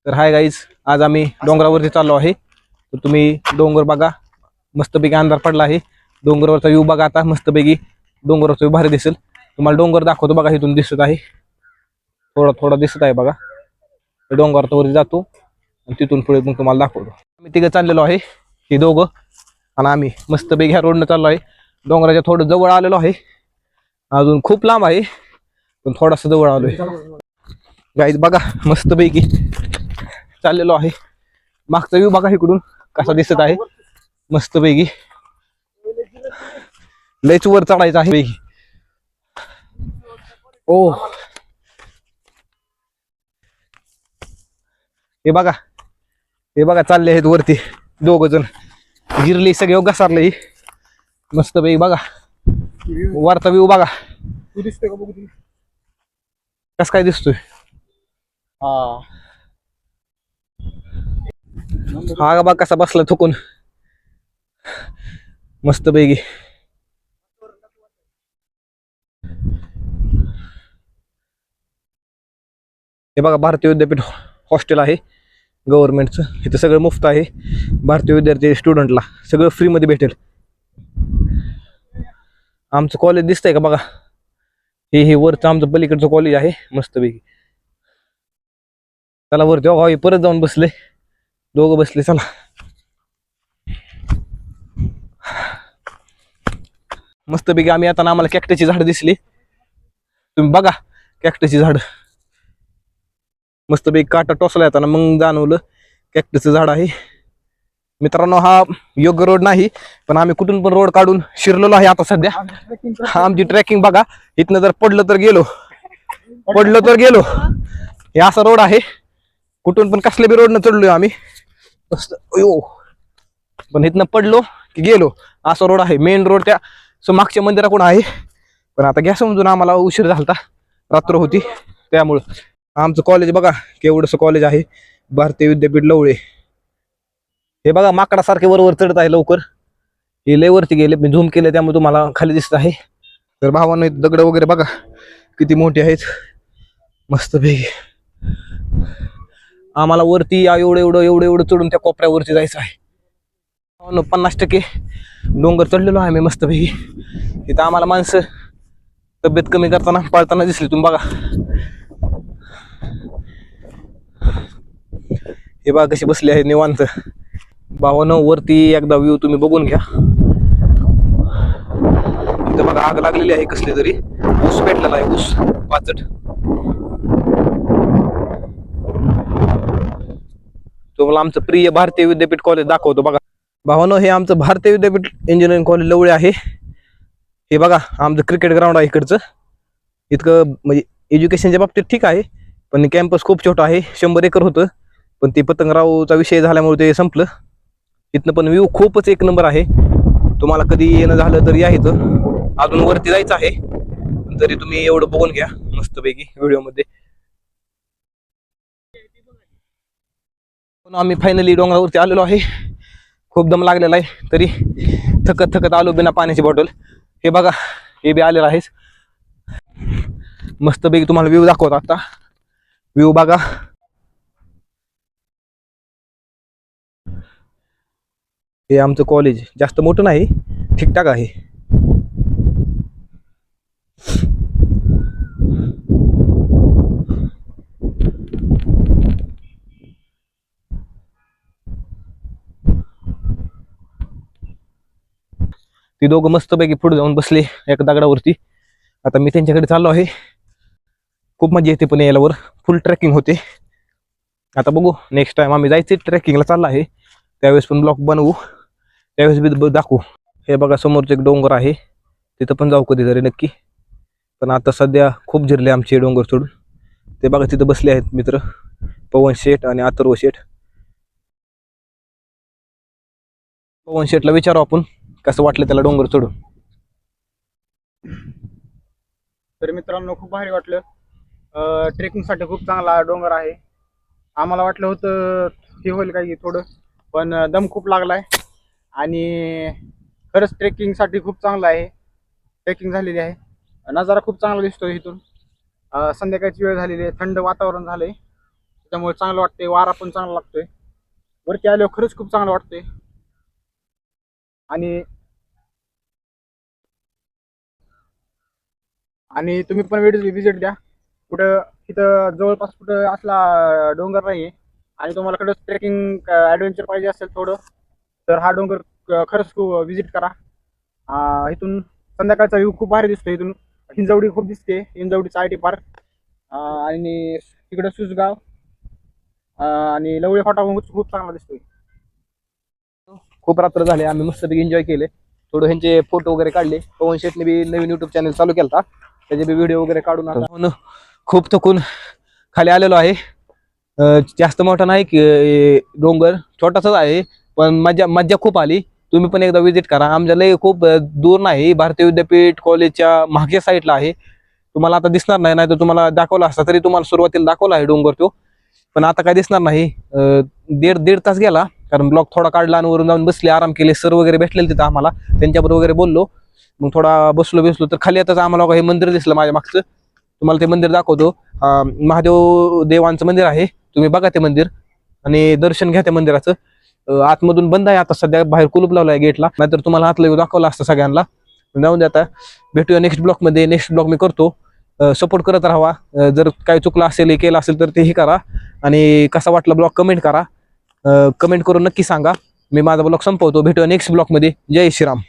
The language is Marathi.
तर हाय गाईज, आज आम्ही डोंगरावरती चाललो आहे. तर तुम्ही डोंगर बघा, मस्तपैकी अंधार पडला आहे. डोंगरावरचा व्ह्यू बघा, आता मस्तपैकी डोंगरावरचा व्ह्यू भारी दिसेल. तुम्हाला डोंगर दाखवतो बघा, इथून दिसत आहे, थोडा थोडा दिसत आहे बघा. डोंगरावरती वरती जातो आणि तिथून पुढे मग तुम्हाला दाखवतो. आम्ही तिघं चाललेलो आहे, हे दोघं आणि आम्ही मस्तपैकी ह्या रोडनं चाललो आहे. डोंगराच्या थोडं जवळ आलेलो आहे, अजून खूप लांब आहे पण थोडासा जवळ आलोय. गाईज बघा, मस्तपैकी चाललेलो आहे. मागचा व्ह्यू बघा इकडून कसा दिसत आहे, मस्तपैकी लयच वर चढायचं आहे पैकी. ओ हे बघा चालले आहेत वरती दोघ जण. गिरली सगळे घसारले मस्तपैकी. बघा वरचा व्ह्यू बघा, तू दिसतोय का बघू तू? कस काय दिसतोय. हा बघा कसा बसला थुकून मस्तपैकी. हे बघा भारतीय विद्यापीठ हॉस्टेल आहे गव्हर्नमेंटचं. इथं सगळं मुफ्त आहे. भारतीय विद्यार्थी स्टुडंटला सगळं फ्रीमध्ये भेटेल. आमचं कॉलेज दिसतंय का बघा, हे वरचं आमचं पलीकडचं कॉलेज आहे मस्तपैकी. चला वरती हो, परत जाऊन बसले दोघं बसले. चला मस्तपैकी आम्ही आता आम्हाला कॅक्टसची झाड दिसली. तुम्ही बघा कॅक्टसची झाड मस्तपैकी. काटा टोचला येताना मग जाणवलं कॅक्टसचं झाड आहे. मित्रांनो, हा योग्य रोड नाही, पण आम्ही कुठून पण रोड काढून शिरलेलो आहे आता सध्या. आमची ट्रेकिंग बघा, इथनं जर पडलं तर गेलो. हे असा रोड आहे, कुठून पण कसल्या बी रोडनं चढलोय आम्ही. पण इथनं पडलो की गेलो, असा रोड आहे. मेन रोड त्या मागच्या मंदिराकडून आहे, पण आता गॅस समजून आम्हाला उशीर झालता, रात्र होती त्यामुळं. आमचं कॉलेज बघा केवढंसं कॉलेज आहे, भारतीय विद्यापीठ लवळे. हे बघा माकडासारखे वर चढत आहे लवकर. हे लय वरती गेले, मी झूम केले त्यामुळे तुम्हाला खाली दिसत आहे. तर भावांनो, दगड वगैरे बघा किती मोठे आहेत मस्तपैकी. आम्हाला वरती एवढं चढून त्या कोपऱ्यावरती जायचं आहे. 50% डोंगर चढलेलो आहे मी मस्तपैकी. इथं आम्हाला माणसं तब्येत कमी करताना पळताना दिसली, तुम्ही बघा. हे बघा कशी बसली आहे निवांत. भावानं वरती एकदा व्ह्यू तुम्ही बघून घ्या. इथं बघा आग लागलेली आहे कसली तरी, ऊस पेटलेला आहे, ऊस पाचट. तुम्हाला आमचं प्रिय भारतीय विद्यापीठ कॉलेज दाखवतो बघा. भावानं, हे आमचं भारतीय विद्यापीठ इंजिनिअरिंग कॉलेज लवळे आहे. हे बघा आमचं क्रिकेट ग्राउंड आहे इकडचं. इतकं म्हणजे एज्युकेशनच्या बाबतीत ठीक आहे, पण कॅम्पस खूप छोटा आहे. 100 एकर होतं, पण ते पतंगरावचा विषय झाल्यामुळे ते संपलं. इथनं पण व्ह्यू खूपच एक नंबर आहे. तुम्हाला कधी येणं झालं तर या इथं. अजून वरती जायचं आहे, तरी तुम्ही एवढं बघून घ्या मस्तपैकी व्हिडिओमध्ये. आम्ही फायनली डोंगरावरती आलेलो आहे. खूप दम लागलेला आहे, तरी थकत आलो बिना पाण्याची बॉटल. हे बघा हे बी आलेलं आहेच मस्तपैकी. तुम्हाला व्ह्यू दाखवतो आता. व्ह्यू बघा, हे आमचं कॉलेज जास्त मोठं नाही, ठीकठाक आहे. ती दोघं मस्तपैकी पुढे जाऊन बसले एका दगडावरती. आता मी त्यांच्याकडे चाललो आहे. खूप मजा येते पण यायला वर, फुल ट्रेकिंग होते. आता बघू नेक्स्ट टाइम आम्ही जायचे ट्रेकिंगला चालला आहे, त्यावेळेस पण ब्लॉग बनवू, त्यावेळेस बी दाखवू. हे बघा समोरचं एक डोंगर आहे, तिथं पण जाऊ कधीतरी नक्की. पण आता सध्या खूप जिरले आमचे डोंगर सोडून. ते बघा तिथं बसले आहेत मित्र, पवन शेठ आणि अथर्व शेठ. पवन शेठला विचारू आपण कसं वाटलं त्याला डोंगर चढून. तर मित्रांनो, खूप भारी वाटलं. ट्रेकिंगसाठी खूप चांगला डोंगर आहे. आम्हाला वाटलं होतं हे होईल काही थोडं, पण दम खूप लागलाय. आणि खरंच ट्रेकिंगसाठी खूप चांगलं आहे. ट्रेकिंग झालेली आहे, नजारा खूप चांगला दिसतोय इथून. संध्याकाळची वेळ झालेली आहे, थंड वातावरण झालंय. त्याच्यामुळे चांगलं वाटतंय, वारा पण चांगला लागतोय. वरती आल्यावर खरंच खूप चांगलं वाटतंय. आणि आणि तुम्ही पण विजिट द्या. कुठं इथं जवळपास कुठं असला डोंगर नाही आणि तुम्हाला कडे ट्रेकिंग ॲडव्हेंचर पाहिजे असेल थोडं, तर हा डोंगर खरंच विजिट करा. इथून संध्याकाळचा व्ह्यू खूप भारी दिसतो. इथून हिंजवडी खूप दिसते, हिंजवडीचा IT पार्क, आणि तिकडं सुसगाव, आणि लवळे फाटा खूप चांगला दिसतोय. खूप रात्र झाले, आम्ही मस्तपैकी एन्जॉय केले. थोडं ह्यांचे फोटो वगैरे काढले. पवन शेटने बी नवीन युट्यूब चॅनल चालू केला, त्याचे बी व्हिडिओ वगैरे काढून आता खूप थकून खाली आलेलो आहे. जास्त मोठा नाही की डोंगर, छोटासाच आहे, पण मजा मज्जा खूप आली. तुम्ही पण एकदा विजिट करा. आमच्या लय खूप दूर नाही, भारतीय विद्यापीठ कॉलेजच्या मागच्या साईडला आहे. तुम्हाला आता दिसणार नाही, नाही तर तुम्हाला दाखवला असता, तरी तुम्हाला सुरुवातीला दाखवला आहे डोंगर तो, पण आता काय दिसणार नाही. दीड तास गेला, कारण ब्लॉग थोडा काढला आणि वरून जाऊन बसले, आराम केले. सर वगैरे भेटलेले तिथं आम्हाला, त्यांच्याबरोबर वगैरे बोललो. मग थोडा बसलो तर खाली येताच आम्हाला हे मंदिर दिसलं माझ्या मागचं. तुम्हाला ते मंदिर दाखवतो. महादेव देवांचं मंदिर आहे, तुम्ही बघा ते मंदिर आणि दर्शन घ्या त्या मंदिराचं. आतमधून बंद आहे आता सध्या, बाहेर कुलूप लावलं आहे गेटला, नाहीतर तुम्हाला आतलं दाखवलं असतं सगळ्यांना. जाऊन द्या, आता भेटूया नेक्स्ट ब्लॉगमध्ये. नेक्स्ट ब्लॉग मी करतो. सपोर्ट करत राहावा. जर काही चुकलं असेल, केलं असेल तर तेही करा. आणि कसा वाटला ब्लॉग कमेंट करा. कमेंट करून नक्की सांगा. मी माझा ब्लॉग संपवतो. भेटूया नेक्स्ट ब्लॉगमध्ये. जय श्रीराम.